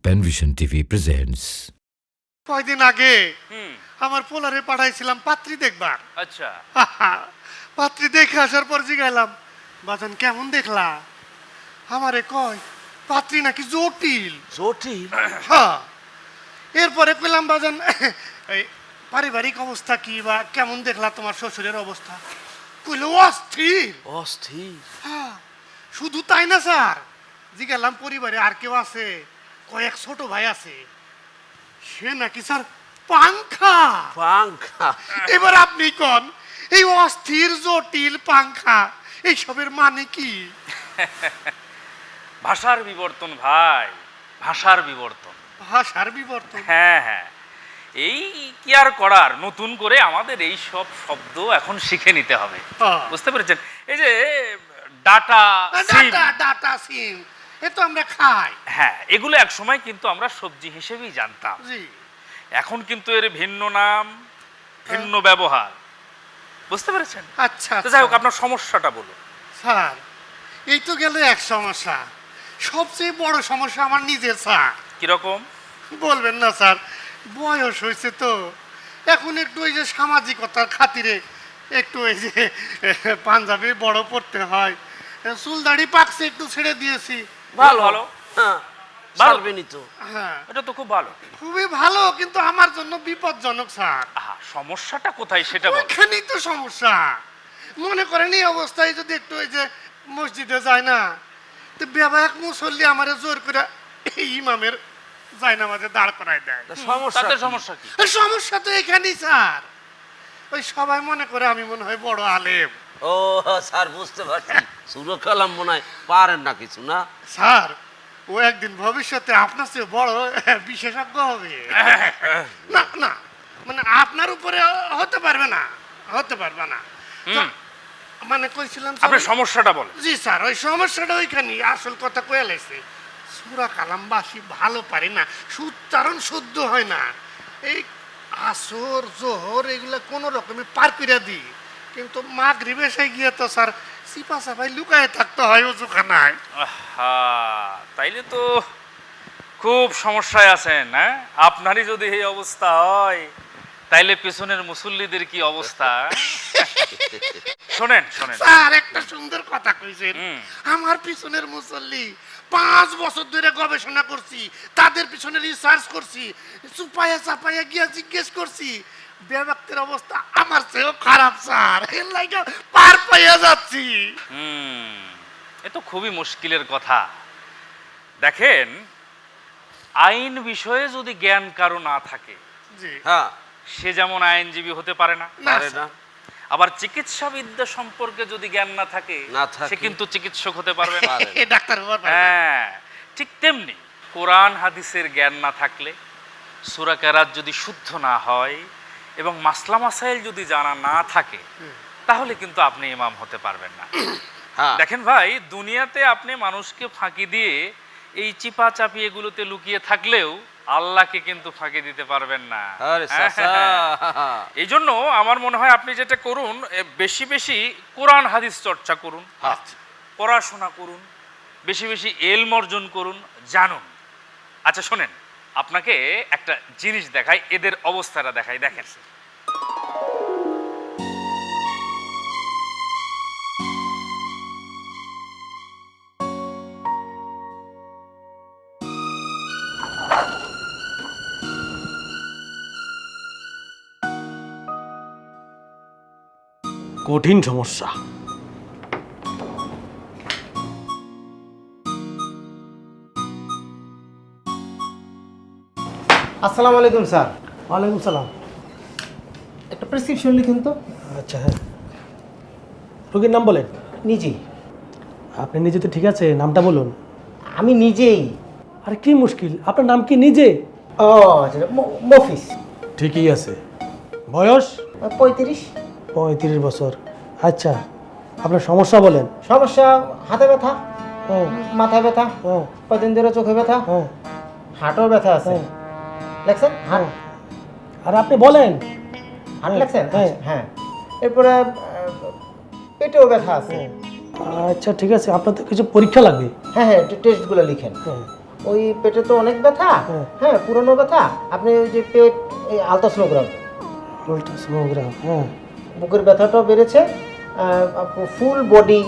Penvision TV presents. কয়দিন আগে আমার পোলারে পাঠাইছিলাম পাত্রী দেখবার। আচ্ছা পাত্রী দেখে আসার পর জিগাইলাম, বাজান কেমন দেখলা? আমারে কয় পাত্রী নাকি জটিল। জটিল? হ্যাঁ। এরপরে কইলাম, বাজান এই পারিবারিক অবস্থা কি বা কেমন দেখলা তোমার শ্বশুরের অবস্থা? কইল অস্থির। অস্থির? হ্যাঁ। শুধু তাই না স্যার, জিগাইলাম পরিবারে আর কেউ আছে? কয়েক ছোট ভাই আছে, সে নাকি স্যার পাংখা। পাংখা? এবার আপনি কোন এই অস্থির জটিল পাংখা এইসবের মানে কি? ভাষার বিবর্তন ভাই, ভাষার বিবর্তন। ভাষার বিবর্তন? হ্যাঁ হ্যাঁ, এই কি আর করার, নতুন করে আমাদের এই সব শব্দ এখন শিখে নিতে হবে। হ্যাঁ। বুঝতে পেরেছেন? এই যে ডাটা সিম, ডাটা সিম, এ তো আমরা খাই। হ্যাঁ, এগুলো এক সময় কিন্তু আমরা সবজি হিসেবেই জানতাম। জি। এখন কিন্তু এর ভিন্ন নাম, ভিন্ন ব্যবহার। বুঝতে পেরেছেন? আচ্ছা তো যাই হোক, আপনার সমস্যাটা বলুন। স্যার, এই তো গেল এক সমস্যা। সবচেয়ে বড় সমস্যা আমার নিজের স্যার। কিরকম? বলবেন না স্যার, বয়স হয়েছে তো এখন একটু ওই যে সামাজিকতার খাতিরে একটু ওই যে পাঞ্জাবি বড় পড়তে হয়, চুল দাড়ি পাকছে একটু ছেড়ে দিয়েছি। ভালো ভালো, হ্যাঁ, পারবেনই তো। হ্যাঁ, এটা তো খুব ভালো। খুবই ভালো, কিন্তু আমার জন্য বিপজ্জনক স্যার। আহা, সমস্যাটা কোথায় সেটা বল। ওখানেই তো সমস্যা। মনে করেন এই অবস্থায় যদি একটু ওই যে মসজিদে যায় না, তো বেবাক মুসল্লি আমারে জোর করে এই ইমামের জায়নামাজে দাঁড় করায় দেয়। সমস্যা তাতে কি? সমস্যা কি? সমস্যা তো এখানেই স্যার, ওই সবাই মনে করে আমি মনে হয় বড় আলেম। ও স্যার, বুঝতে পারছি, সুরো কালাম মনে হয় পারেন না কিছু, না? স্যার, ও একদিন ভবিষ্যতে আপনার চেয়ে বড় বিশেষজ্ঞ হবে। না না, মানে আপনার উপরে হতে পারবে না, হতে পারবে না। তো মানে কইছিলাম স্যার, আপনার সমস্যাটা বলেন। জি স্যার, ওই সমস্যাটা ওইখানে। আসল কথা কয়ে লাইছে, সূরা কালাম বাসি ভালো পারি না, উচ্চারণ শুদ্ধ হয় না। এই আসর জোহর এগুলা কোনো রকমে পার করে দিই, কিন্তু মাগরিব এসে গিয়ে তো স্যার সিপা সাপাই লুকায় থাকতে হয় ওজুখানায়। আহা, তাইলে তো খুব সমস্যায় আছেন। হ্যাঁ, আপনারই যদি এই অবস্থা হয়, তাইলে পেছনের মুসল্লিদের কি অবস্থা? শোনেন শোনেন, স্যার, একটা সুন্দর কথা কইছেন। হুম। আমার পিছনের মুসল্লি 5 বছর ধরে গবেষণা করছি, তাদের পিছনে রিসার্চ করছি, চুপাইয়া চাপাইয়া গিয়া জিজ্ঞেস করছি, বেবাক্তের অবস্থা আমার চেয়েও খারাপ স্যার। এর লাগা পার পাইয়া যাচ্ছি। এ তো খুবই মুশকিলের কথা। দেখেন, আইন বিষয়ে যদি জ্ঞান কারো না থাকে, জি। হ্যাঁ, সে যেমন আইনজীবী হতে পারে না। না পারে স্যার। না। আবার চিকিৎসা বিদ্যা সম্পর্কে যদি জ্ঞান না থাকে, না থাকে। সে কিন্তু চিকিৎসক হতে পারবে না। পারে না। এ ডাক্তার হবার পারে না। হ্যাঁ, ঠিক তেমনি কোরআন হাদিসের জ্ঞান না থাকলে, সূরা কেরাত যদি শুদ্ধ না হয় এবং মাসলা মাসাইল যদি জানা না থাকে, তাহলে কিন্তু আপনি ইমাম হতে পারবেন না। হ্যাঁ, দেখেন ভাই, দুনিয়াতে আপনি মানুষকে ফাঁকি দিয়ে এই চিপা চাপি এগুলোতে লুকিয়ে থাকলেও আল্লাহকে কিন্তু ফাঁকি দিতে পারবেন না। আরে চাচা। এই জন্য আমার মনে হয় আপনি যেটা করুন, বেশি বেশি কোরআন হাদিস চর্চা করুন, আচ্ছা। পড়াশোনা করুন, বেশি বেশি এলম অর্জন করুন, জানুন। আচ্ছা শোনেন, আপনাকে একটা জিনিস দেখাই, এদের অবস্থাটা দেখাই। দেখেন, কঠিন সমস্যা। আসসালামু আলাইকুম স্যার, ওয়ালাইকুম সালাম। একটা প্রেসক্রিপশন লিখুন তো। আচ্ছা, হ্যাঁ, রোগীর নাম বলেন। নিজেই? আপনি নিজে তো ঠিক আছে, নামটা বলুন। আমি নিজেই? আরে কি মুশকিল, আপনার নাম কি নিজে? ও আচ্ছা, মফিস। ঠিকই আছে। বয়স? 35। 35 বছর। আচ্ছা, আপনার সমস্যা বলেন। সমস্যা হাতে ব্যথা, হ্যাঁ মাথায় ব্যথা, হ্যাঁ কদিন ধরে চোখে ব্যথা, হ্যাঁ হাঁটুর ব্যথা আছে। হ্যাঁ। লেখছেন হাট? আর আপনি বলেন। হাট লেখছেন? হ্যাঁ। হ্যাঁ। এরপরে পেটেও ব্যথা আছে। আচ্ছা ঠিক আছে, আপনার তো কিছু পরীক্ষা লাগবে। হ্যাঁ হ্যাঁ, টেস্টগুলো লিখেন। হ্যাঁ, ওই পেটে তো অনেক ব্যথা, হ্যাঁ। হ্যাঁ পুরনো ব্যথা। আপনি ওই যে পেট এই আলট্রাসোনোগ্রাম, আল্ট্রাসোনোগ্রাম, হ্যাঁ। বুকের ব্যথাটাও বেড়েছে, ফুল বডি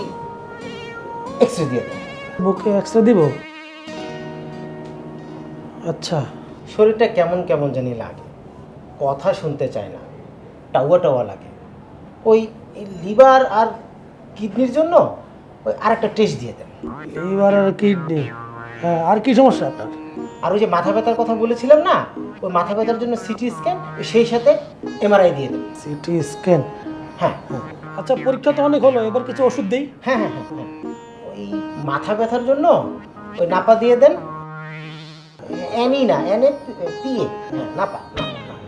এক্সরে দিয়ে দেন। বুকে এক্সরে দিব? আচ্ছা। শরীরটা কেমন কেমন জানি লাগে, কথা শুনতে চায় না, টাওয়া টাওয়া লাগে। ওই লিভার আর কিডনির জন্য ওই আরেকটা টেস্ট দিয়ে দেন। লিভার আর কিডনি, হ্যাঁ। আর কি সমস্যা আপনার? আর ওই যে মাথা ব্যথার কথা বলেছিলাম না, ওই মাথা ব্যথার জন্য সিটি স্ক্যান, সেই সাথে এমআরআই দিয়ে দেন। সিটি স্ক্যান, হ্যাঁ আচ্ছা। পরীক্ষা তো অনেক হলো, এবার কিছু ওষুধ দেই। হ্যাঁ হ্যাঁ হ্যাঁ হ্যাঁ। ওই মাথা ব্যথার জন্য ওই নাপা দিয়ে দেন। অ্যানি না, পিএ, হ্যাঁ নাপা।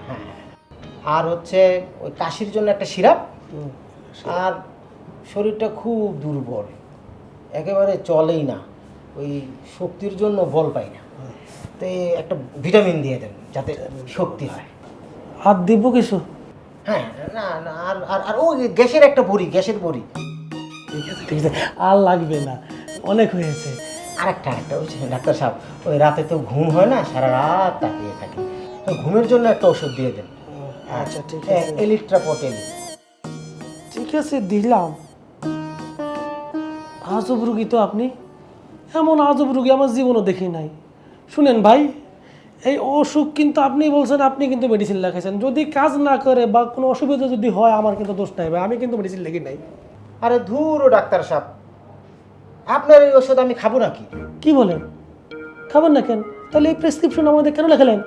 হ্যাঁ। আর হচ্ছে ওই কাশির জন্য একটা সিরাপ। আর শরীরটা খুব দুর্বল, একেবারে চলেই না, ওই শক্তির জন্য বল পাই না, তো এই একটা ভিটামিন দিয়ে দেন যাতে শক্তি হয়। আর দিব কিছু? হ্যাঁ না না, আর আর আর ওই গ্যাসের একটা বড়ি, গ্যাসের বড়ি। ঠিক আছে, ঠিক আছে, আর লাগবে না, অনেক হয়েছে। আরেকটা ওই যে ডাক্তার সাহেব, ওই রাতে তো ঘুম হয় না, সারা রাত তাকিয়ে থাকি, ওই ঘুমের জন্য একটা ওষুধ দিয়ে দেন। আচ্ছা ঠিক আছে, এলিট্রাপটেল। ঠিক আছে দিলাম। আজব রুগী তো আপনি, এমন আজব রুগী আমার জীবনও দেখি নাই। শুনেন ভাই, এই অসুখ কিন্তু আপনি বলছেন, আপনি কিন্তু মেডিসিন লেখাইছেন। যদি কাজ না করে বা কোনো অসুবিধা যদি হয়, আমার কিন্তু দোষ নাই ভাই, আমি কিন্তু মেডিসিন লেখি নাই। আরে ধুর ও ডাক্তার সাহেব, আপনার এই ওষুধ আমি খাবো নাকি? কি বলেন, খাবেন না কেন? তাহলে এই প্রেসক্রিপশন আমাদের কেন লেখালেন?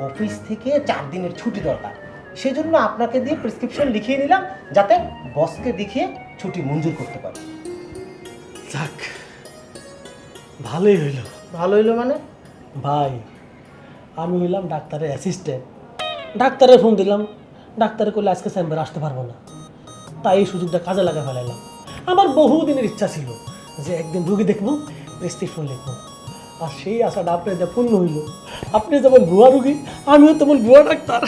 অফিস থেকে 4 দিনের ছুটি দরকার, সেজন্য আপনাকে দিয়ে প্রেসক্রিপশন লিখিয়ে নিলাম, যাতে বসকে দেখিয়ে ছুটি মঞ্জুর করতে পারি। যাক, ভালোই হইল। ভালো হইলো মানে? ভাই, আমি হইলাম ডাক্তারের অ্যাসিস্ট্যান্ট। ডাক্তারের ফোন দিলাম, ডাক্তারে করলে আজকে চেম্বারে আসতে পারবো না। তাই এই সুযোগটা কাজে লাগা ফেলাইলাম। আমার বহুদিনের ইচ্ছা ছিল যে একদিন রুগী দেখবো, প্রেসক্রিপশন লিখবো, আর সেই আশাটা আপনার যা পূর্ণ হইল। আপনি যেমন ভুয়া রুগী, আমিও তেমন ভুয়া ডাক্তার।